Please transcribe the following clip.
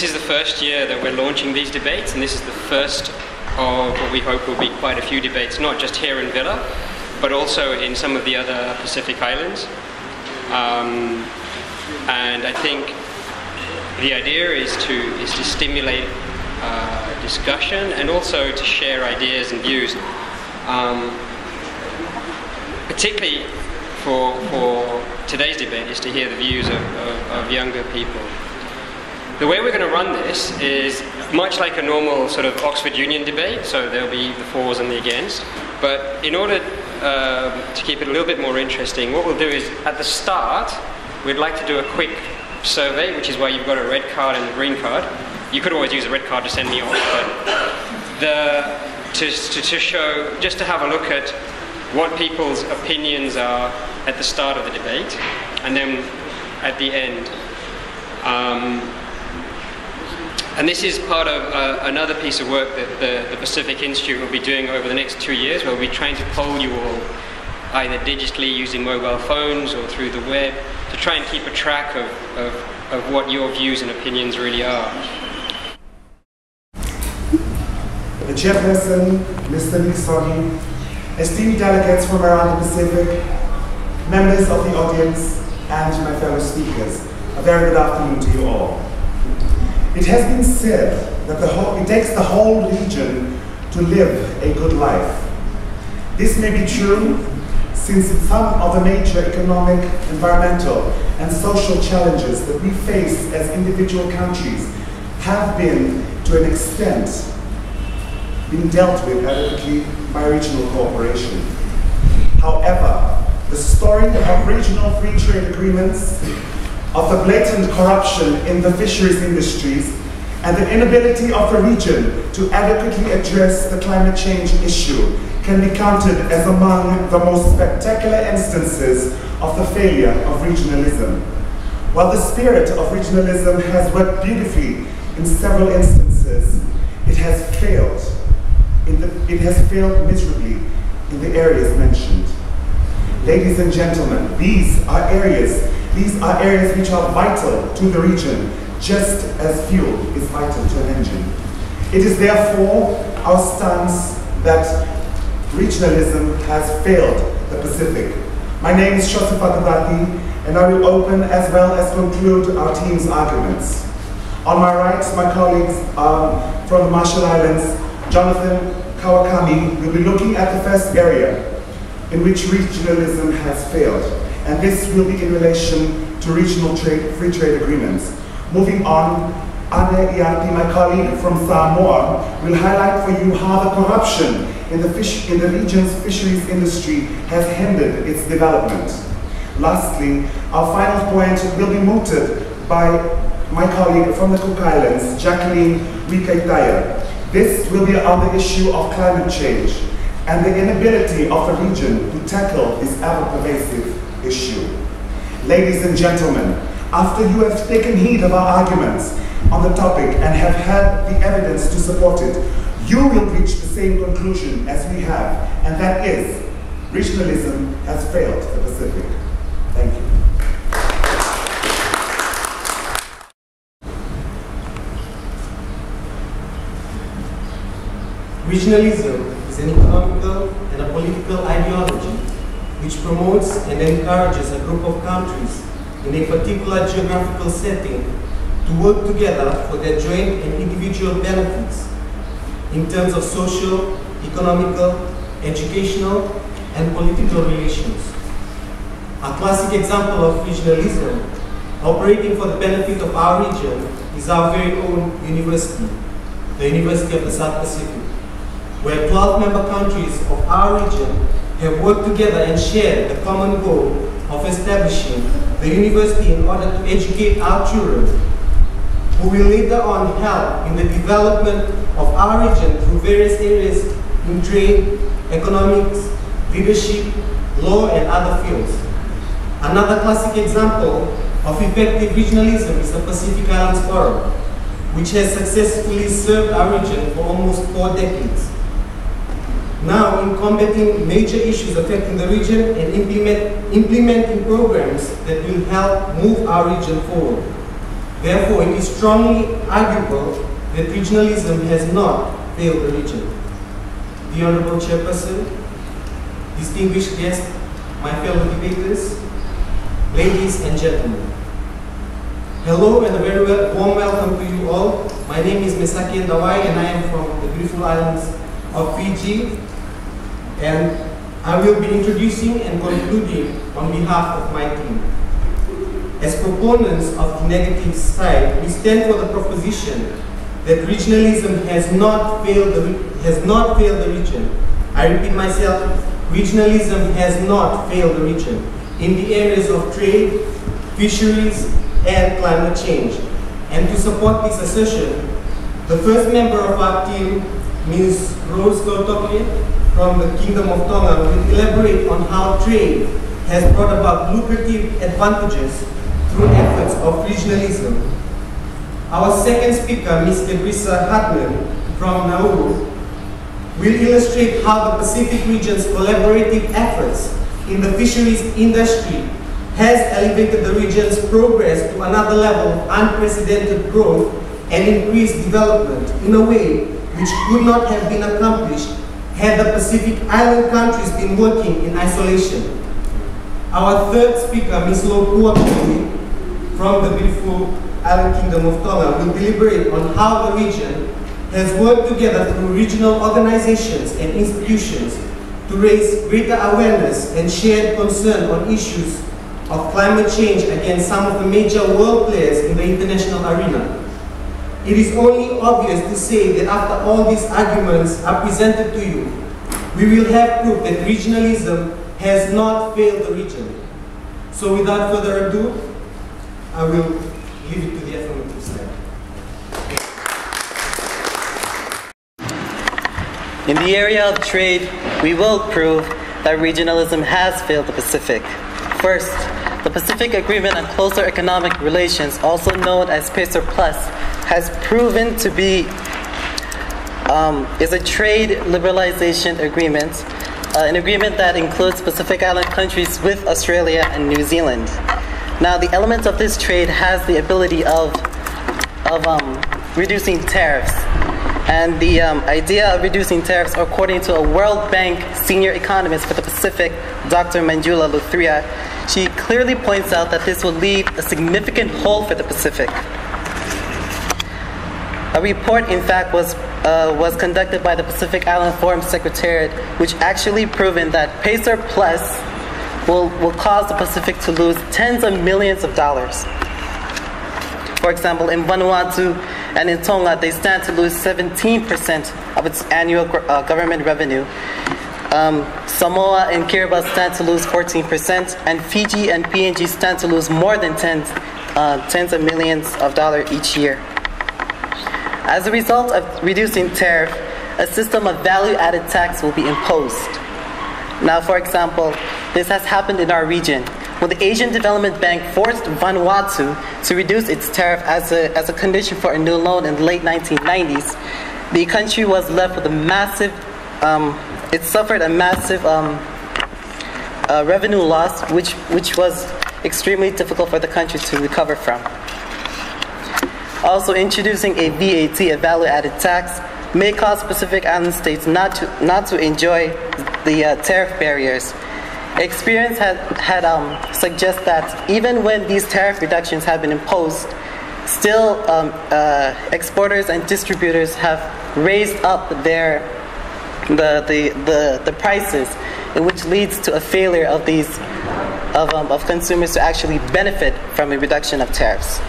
this is the first year that we're launching these debates, and this is the first of what we hope will be quite a few debates, not just here in Villa, but also in some of the other Pacific Islands. And I think the idea is to stimulate discussion and also to share ideas and views, particularly for today's debate is to hear the views of younger people. The way we're going to run this is much like a normal sort of Oxford Union debate, so there'll be the fors and the against, but in order to keep it a little bit more interesting, what we'll do is at the start we'd like to do a quick survey, which is why you've got a red card and a green card. You could always use a red card to send me off, but to show, just to have a look at what people's opinions are at the start of the debate, and then at the end. And this is part of another piece of work that the Pacific Institute will be doing over the next 2 years, where we'll be trying to poll you all, either digitally using mobile phones or through the web, to try and keep a track of what your views and opinions really are. The chairperson, Mr. Nisoni, esteemed delegates from around the Pacific, members of the audience, and my fellow speakers, a very good afternoon to you all. It has been said that it takes the whole region to live a good life. This may be true since some of the major economic, environmental, and social challenges that we face as individual countries have been, to an extent, being dealt with adequately by regional cooperation. However, the story of regional free trade agreements, of the blatant corruption in the fisheries industries, and the inability of the region to adequately address the climate change issue can be counted as among the most spectacular instances of the failure of regionalism. While the spirit of regionalism has worked beautifully in several instances, it has failed. It has failed miserably in the areas mentioned. Ladies and gentlemen, these are areas which are vital to the region, just as fuel is vital to an engine. It is therefore our stance that regionalism has failed the Pacific. My name is Shosefa Dubati, and I will open as well as conclude our team's arguments. On my right, my colleagues from the Marshall Islands, Jonathan Kawakami, will be looking at the first area in which regionalism has failed, and this will be in relation to regional free trade agreements. Moving on, Ane Iati, my colleague from Samoa, will highlight for you how the corruption in the region's fisheries industry has hindered its development. Lastly, our final point will be mooted by my colleague from the Cook Islands, Jacqueline Wikaitaya. This will be on the issue of climate change and the inability of the region to tackle this ever-pervasive issue. Ladies and gentlemen, after you have taken heed of our arguments on the topic and have had the evidence to support it, you will reach the same conclusion as we have, and that is, regionalism has failed the Pacific. Thank you. Regionalism is an economical and a political ideology which promotes and encourages a group of countries in a particular geographical setting to work together for their joint and individual benefits in terms of social, economical, educational, and political relations. A classic example of regionalism operating for the benefit of our region is our very own university, the University of the South Pacific, where 12 member countries of our region have worked together and shared the common goal of establishing the university in order to educate our children, who will later on help in the development of our region through various areas in trade, economics, leadership, law, and other fields. Another classic example of effective regionalism is the Pacific Islands Forum, which has successfully served our region for almost 4 decades. Now, in combating major issues affecting the region and implementing programs that will help move our region forward. Therefore, it is strongly arguable that regionalism has not failed the region. The Honorable Chairperson, distinguished guests, my fellow debaters, ladies and gentlemen. Hello and a very warm welcome to you all. My name is Mesaki Ndawai and I am from the beautiful islands of Fiji, and I will be introducing and concluding on behalf of my team. As proponents of the negative side, we stand for the proposition that regionalism has not failed the region. I repeat myself, regionalism has not failed the region in the areas of trade, fisheries, and climate change. And to support this assertion, the first member of our team, Ms. Rose Gortokye from the Kingdom of Tonga, will elaborate on how trade has brought about lucrative advantages through efforts of regionalism. Our second speaker, Ms. Debrisa Hartman from Nauru, will illustrate how the Pacific region's collaborative efforts in the fisheries industry has elevated the region's progress to another level of unprecedented growth and increased development in a way which could not have been accomplished had the Pacific Island countries been working in isolation. Our third speaker, Ms. Lopua Kuli, from the beautiful Island Kingdom of Tonga, will deliberate on how the region has worked together through regional organizations and institutions to raise greater awareness and shared concern on issues of climate change against some of the major world players in the international arena. It is only obvious to say that after all these arguments are presented to you, we will have proof that regionalism has not failed the region. So without further ado, I will leave it to the affirmative side. In the area of trade, we will prove that regionalism has failed the Pacific. First, the Pacific Agreement on Closer Economic Relations, also known as PACER Plus, has proven to be is a trade liberalization agreement, an agreement that includes Pacific Island countries with Australia and New Zealand. Now, the elements of this trade has the ability of reducing tariffs. And the idea of reducing tariffs, according to a World Bank senior economist for the Pacific, Dr. Manjula Luthria, she clearly points out that this will leave a significant hole for the Pacific. A report, in fact, was conducted by the Pacific Island Forum Secretariat, which actually proven that PACER Plus will cause the Pacific to lose tens of millions of dollars. For example, in Vanuatu and in Tonga, they stand to lose 17% of its annual government revenue. Samoa and Kiribati stand to lose 14%, and Fiji and PNG stand to lose more than tens of millions of dollars each year. As a result of reducing tariff, a system of value-added tax will be imposed. Now, for example, this has happened in our region, when the Asian Development Bank forced Vanuatu to reduce its tariff as a condition for a new loan in the late 1990s. The country was left with a massive, it suffered a massive revenue loss, which was extremely difficult for the country to recover from. Also, introducing a VAT, a value-added tax, may cause Pacific Island states not to enjoy the tariff barriers. Experience suggests that even when these tariff reductions have been imposed, still exporters and distributors have raised up the prices, which leads to a failure of consumers to actually benefit from a reduction of tariffs.